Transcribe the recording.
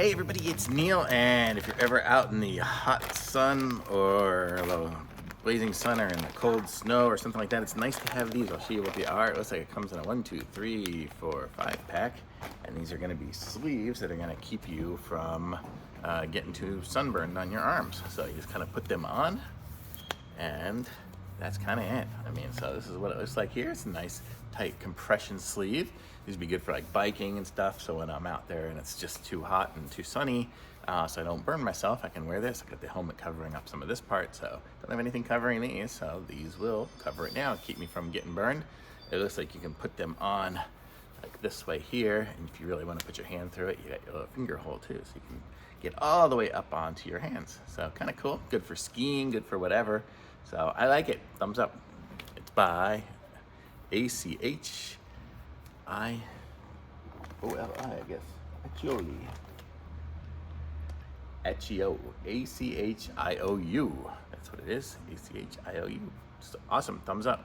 Hey everybody, it's Neil, and if you're ever out in the hot sun or the blazing sun or in the cold snow or something like that, it's nice to have these. I'll show you what they are. It looks like it comes in a 1, 2, 3, 4, 5 pack, and these are going to be sleeves that are going to keep you from getting too sunburned on your arms. So you just kind of put them on, and that's kind of it. I mean, so this is what it looks like here. It's a nice tight compression sleeve. These would be good for like biking and stuff. So when I'm out there and it's just too hot and too sunny, so I don't burn myself, I can wear this. I got the helmet covering up some of this part, so don't have anything covering these. So these will cover it now, keep me from getting burned. It looks like you can put them on like this way here, and if you really want to put your hand through it, you got your little finger hole too, so you can get all the way up onto your hands. So kind of cool, good for skiing, good for whatever. So I like it, thumbs up. It's by Achiou, I guess, Achiou. Achiou, A-C-H-I-O-U. That's what it is, A-C-H-I-O-U. Awesome, thumbs up.